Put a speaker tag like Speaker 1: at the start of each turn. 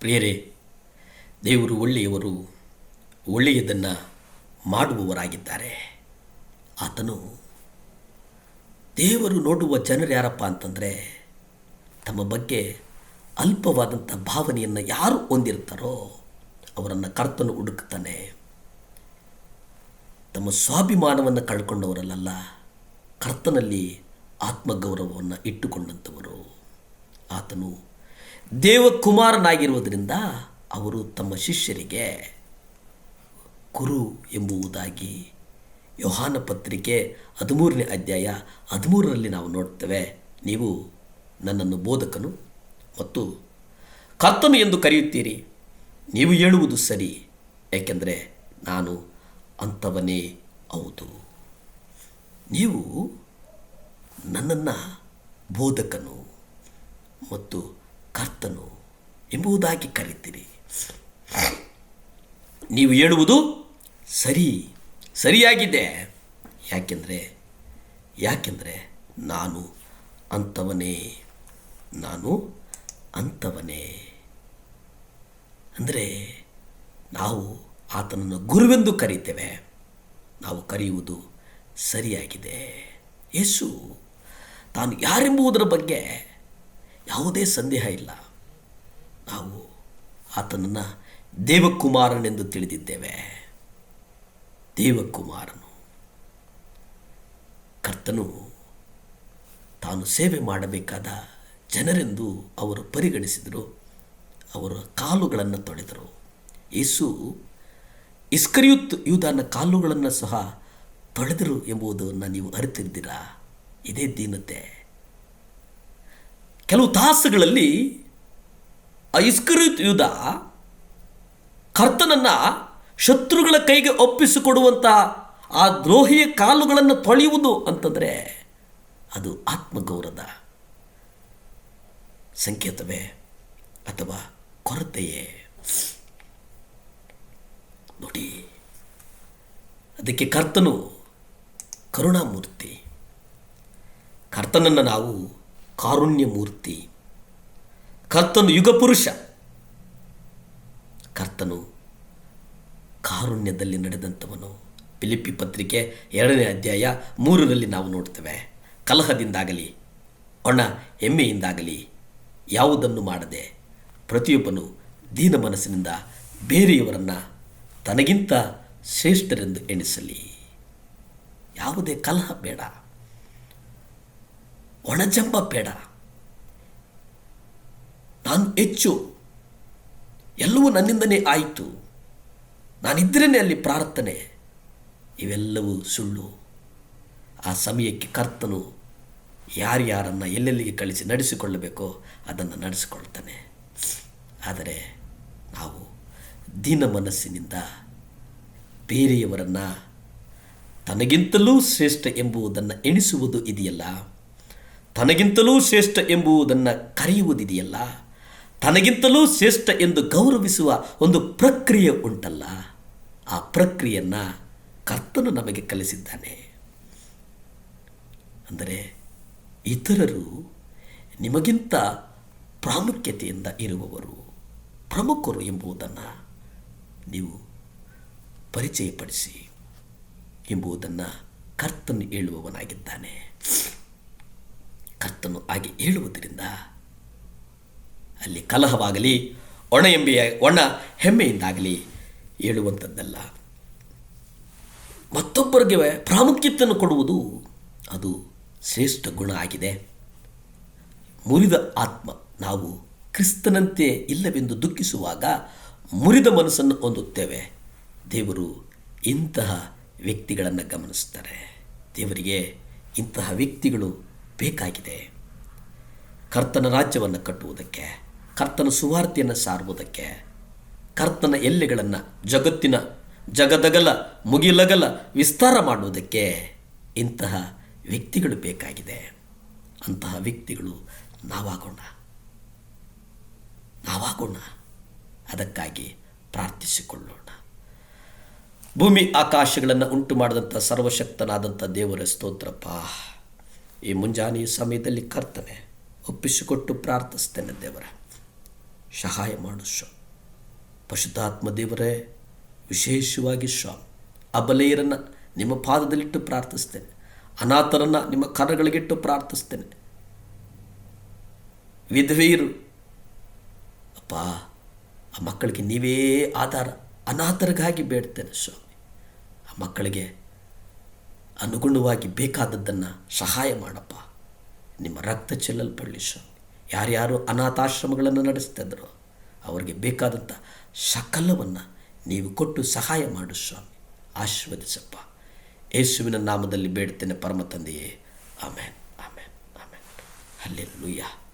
Speaker 1: ಪ್ರಿಯರೇ, ದೇವರು ಒಳ್ಳೆಯವರು, ಒಳ್ಳೆಯದನ್ನು ಮಾಡುವವರಾಗಿದ್ದಾರೆ. ಆತನು ದೇವರು ನೋಡುವ ಜನರು ಯಾರಪ್ಪ ಅಂತಂದರೆ, ತಮ್ಮ ಬಗ್ಗೆ ಅಲ್ಪವಾದಂಥ ಭಾವನೆಯನ್ನು ಯಾರು ಹೊಂದಿರ್ತಾರೋ ಅವರನ್ನು ಕರ್ತನು ಹುಡುಕ್ತಾನೆ. ತಮ್ಮ ಸ್ವಾಭಿಮಾನವನ್ನು ಕಳ್ಕೊಂಡವರಲ್ಲ, ಕರ್ತನಲ್ಲಿ ಆತ್ಮಗೌರವವನ್ನು ಇಟ್ಟುಕೊಂಡಂಥವರು. ಆತನು ದೇವಕುಮಾರನಾಗಿರುವುದರಿಂದ ಅವರು ತಮ್ಮ ಶಿಷ್ಯರಿಗೆ ಗುರು ಎಂಬುದಾಗಿ ಯೋಹಾನ ಪತ್ರಿಕೆ 13ನೇ ಅಧ್ಯಾಯ 13ರಲ್ಲಿ ನಾವು ನೋಡ್ತೇವೆ. ನೀವು ನನ್ನನ್ನು ಬೋಧಕನು ಮತ್ತು ಕರ್ತನು ಎಂದು ಕರೆಯುತ್ತೀರಿ. ನೀವು ಹೇಳುವುದು ಸರಿ, ಏಕೆಂದರೆ ನಾನು ಅಂಥವನೇ ಹೌದು. ನೀವು ನನ್ನನ್ನು ಬೋಧಕನು ಮತ್ತು ಕರ್ತನು ಎಂಬುದಾಗಿ ಕರೀತೀರಿ. ನೀವು ಹೇಳುವುದು ಸರಿಯಾಗಿದೆ. ಯಾಕೆಂದರೆ ನಾನು ಅಂಥವನೇ. ಅಂದರೆ ನಾವು ಆತನನ್ನು ಗುರುವೆಂದು ಕರೀತೇವೆ. ನಾವು ಕರೆಯುವುದು ಸರಿಯಾಗಿದೆ. ಯೇಸು ತಾನು ಯಾರೆಂಬುದರ ಬಗ್ಗೆ ಯಾವುದೇ ಸಂದೇಹ ಇಲ್ಲ. ನಾವು ಆತನನ್ನು ದೇವಕುಮಾರನೆಂದು ತಿಳಿದಿದ್ದೇವೆ. ದೇವಕುಮಾರನು ಕರ್ತನು ತಾನು ಸೇವೆ ಮಾಡಬೇಕಾದ ಜನರೆಂದು ಅವರು ಪರಿಗಣಿಸಿದರು. ಅವರ ಕಾಲುಗಳನ್ನು ತೊಳೆದರು. ಯೇಸು ಇಸ್ಕರಿಯೋತ್ ಯೂದನ ಕಾಲುಗಳನ್ನು ಸಹ ತೊಳೆದರು ಎಂಬುದನ್ನು ನೀವು ಅರಿತಿದ್ದೀರಾ? ಇದೇ ದೀನತೆ. ಕೆಲವು ತಾಸುಗಳಲ್ಲಿ ಆ ಇಸ್ಕರಿಯೋತ್ ಯೂದ ಕರ್ತನನ್ನು ಶತ್ರುಗಳ ಕೈಗೆ ಒಪ್ಪಿಸಿಕೊಡುವಂಥ ಆ ದ್ರೋಹಿಯ ಕಾಲುಗಳನ್ನು ತೊಳೆಯುವುದು ಅಂತಂದರೆ ಅದು ಆತ್ಮಗೌರವದ ಸಂಕೇತವೇ ಅಥವಾ ಕೊರತೆಯೇ? ನೋಡಿ, ಅದಕ್ಕೆ ಕರ್ತನು ಕರುಣಾಮೂರ್ತಿ. ಕರ್ತನನ್ನು ನಾವು ಕಾರುಣ್ಯಮೂರ್ತಿ. ಕರ್ತನು ಯುಗಪುರುಷ. ಕರ್ತನು ಕಾರುಣ್ಯದಲ್ಲಿ ನಡೆದಂಥವನು. ಫಿಲಿಪ್ಪಿ ಪತ್ರಿಕೆ 2ನೇ ಅಧ್ಯಾಯ 3ರಲ್ಲಿ ನಾವು ನೋಡ್ತೇವೆ. ಕಲಹದಿಂದಾಗಲಿ ಒಣ ಹೆಮ್ಮೆಯಿಂದಾಗಲಿ ಯಾವುದನ್ನು ಮಾಡದೆ ಪ್ರತಿಯೊಬ್ಬನು ದೀನ ಮನಸ್ಸಿನಿಂದ ಬೇರೆಯವರನ್ನು ತನಗಿಂತ ಶ್ರೇಷ್ಠರೆಂದು ಎಣಿಸಲಿ. ಯಾವುದೇ ಕಲಹ ಬೇಡ, ಒಣಜಂಬ ಬೇಡ. ನಾನು ಹೆಚ್ಚು, ಎಲ್ಲವೂ ನನ್ನಿಂದನೇ ಆಯಿತು, ನಾನಿದ್ದರೇ ಅಲ್ಲಿ ಪ್ರಾರ್ಥನೆ, ಇವೆಲ್ಲವೂ ಸುಳ್ಳು. ಆ ಸಮಯಕ್ಕೆ ಕರ್ತನು ಯಾರ್ಯಾರನ್ನು ಎಲ್ಲೆಲ್ಲಿಗೆ ಕಳಿಸಿ ನಡೆಸಿಕೊಳ್ಳಬೇಕೋ ಅದನ್ನು ನಡೆಸಿಕೊಳ್ತಾನೆ. ಆದರೆ ನಾವು ದೀನ ಮನಸ್ಸಿನಿಂದ ಬೇರೆಯವರನ್ನು ತನಗಿಂತಲೂ ಶ್ರೇಷ್ಠ ಎಂಬುದನ್ನು ಎಣಿಸುವುದು ಇದೆಯಲ್ಲ, ತನಗಿಂತಲೂ ಶ್ರೇಷ್ಠ ಎಂಬುದನ್ನು ಕರೆಯುವುದಿದೆಯಲ್ಲ, ತನಗಿಂತಲೂ ಶ್ರೇಷ್ಠ ಎಂದು ಗೌರವಿಸುವ ಒಂದು ಪ್ರಕ್ರಿಯೆ ಉಂಟಲ್ಲ, ಆ ಪ್ರಕ್ರಿಯೆಯನ್ನು ಕರ್ತನು ನಮಗೆ ಕಲಿಸಿದ್ದಾನೆ. ಅಂದರೆ ಇತರರು ನಿಮಗಿಂತ ಪ್ರಾಮುಖ್ಯತೆಯಿಂದ ಇರುವವರು, ಪ್ರಮುಖರು ಎಂಬುದನ್ನು ನೀವು ಪರಿಚಯಪಡಿಸಿ ಎಂಬುದನ್ನು ಕರ್ತನು ಹೇಳುವವನಾಗಿದ್ದಾನೆ. ಕರ್ತನು ಹಾಗೆ ಹೇಳುವುದರಿಂದ ಅಲ್ಲಿ ಕಲಹವಾಗಲಿ ಒಣ ಹೆಮ್ಮೆಯಿಂದಾಗಲಿ ಹೇಳುವಂಥದ್ದಲ್ಲ. ಮತ್ತೊಬ್ಬರಿಗೆ ಪ್ರಾಮುಖ್ಯತೆಯನ್ನು ಕೊಡುವುದು ಅದು ಶ್ರೇಷ್ಠ ಗುಣ ಆಗಿದೆ. ಮುರಿದ ಆತ್ಮ, ನಾವು ಕ್ರಿಸ್ತನಂತೆ ಇಲ್ಲವೆಂದು ದುಃಖಿಸುವಾಗ ಮುರಿದ ಮನಸ್ಸನ್ನು ಹೊಂದುತ್ತೇವೆ. ದೇವರು ಇಂತಹ ವ್ಯಕ್ತಿಗಳನ್ನು ಗಮನಿಸ್ತಾರೆ. ದೇವರಿಗೆ ಇಂತಹ ವ್ಯಕ್ತಿಗಳು ಬೇಕಾಗಿದೆ. ಕರ್ತನ ರಾಜ್ಯವನ್ನು ಕಟ್ಟುವುದಕ್ಕೆ, ಕರ್ತನ ಸುವಾರ್ತೆಯನ್ನು ಸಾರುವುದಕ್ಕೆ, ಕರ್ತನ ಎಲ್ಲೆಗಳನ್ನು ಜಗದಗಲ ಮುಗಿಲಗಲ ವಿಸ್ತಾರ ಮಾಡುವುದಕ್ಕೆ ಇಂತಹ ವ್ಯಕ್ತಿಗಳು ಬೇಕಾಗಿದೆ. ಅಂತಹ ವ್ಯಕ್ತಿಗಳು ನಾವಾಗೋಣ. ಅದಕ್ಕಾಗಿ ಪ್ರಾರ್ಥಿಸಿಕೊಳ್ಳೋಣ. ಭೂಮಿ ಆಕಾಶಗಳನ್ನು ಉಂಟು ಮಾಡಿದಂಥ ಸರ್ವಶಕ್ತನಾದಂಥ ದೇವರ ಸ್ತೋತ್ರಪ್ಪ. ಈ ಮುಂಜಾನೆ ಸಮಯದಲ್ಲಿ ಕರ್ತನೆ ಒಪ್ಪಿಸಿಕೊಟ್ಟು ಪ್ರಾರ್ಥಿಸ್ತೇನೆ ದೇವರ. ಸಹಾಯ ಮಾಡು ಸ್ವಾಮಿ. ಪರಿಶುದ್ಧಾತ್ಮ ದೇವರೇ, ವಿಶೇಷವಾಗಿ ಸ್ವಾಮಿ ಅಬಲೆಯರನ್ನು ನಿಮ್ಮ ಪಾದದಲ್ಲಿಟ್ಟು ಪ್ರಾರ್ಥಿಸ್ತೇನೆ. ಅನಾಥರನ್ನು ನಿಮ್ಮ ಕರಗಳಿಗಿಟ್ಟು ಪ್ರಾರ್ಥಿಸ್ತೇನೆ. ವಿಧವೆಯರು ಅಪ್ಪ, ಆ ಮಕ್ಕಳಿಗೆ ನೀವೇ ಆಧಾರ. ಅನಾಥರಿಗಾಗಿ ಬೇಡ್ತೇನೆ ಸ್ವಾಮಿ. ಆ ಮಕ್ಕಳಿಗೆ ಅನುಗುಣವಾಗಿ ಬೇಕಾದದ್ದನ್ನು ಸಹಾಯ ಮಾಡಪ್ಪ. ನಿಮ್ಮ ರಕ್ತ ಚೆಲ್ಲಲ್ಪಡಲಿ ಸ್ವಾಮಿ. ಯಾರ್ಯಾರು ಅನಾಥಾಶ್ರಮಗಳನ್ನು ನಡೆಸ್ತಿದ್ರೋ ಅವರಿಗೆ ಬೇಕಾದಂಥ ಸಕಲವನ್ನು ನೀವು ಕೊಟ್ಟು ಸಹಾಯ ಮಾಡು ಸ್ವಾಮಿ. ಆಶೀರ್ವದಿಸಪ್ಪ. ಯೇಸುವಿನ ನಾಮದಲ್ಲಿ ಬೇಡ್ತೇನೆ ಪರಮ ತಂದೆಯೇ. ಆಮೇನ್, ಆಮೇನ್, ಆಮೇನ್. ಹಲ್ಲೆಲೂಯಾ.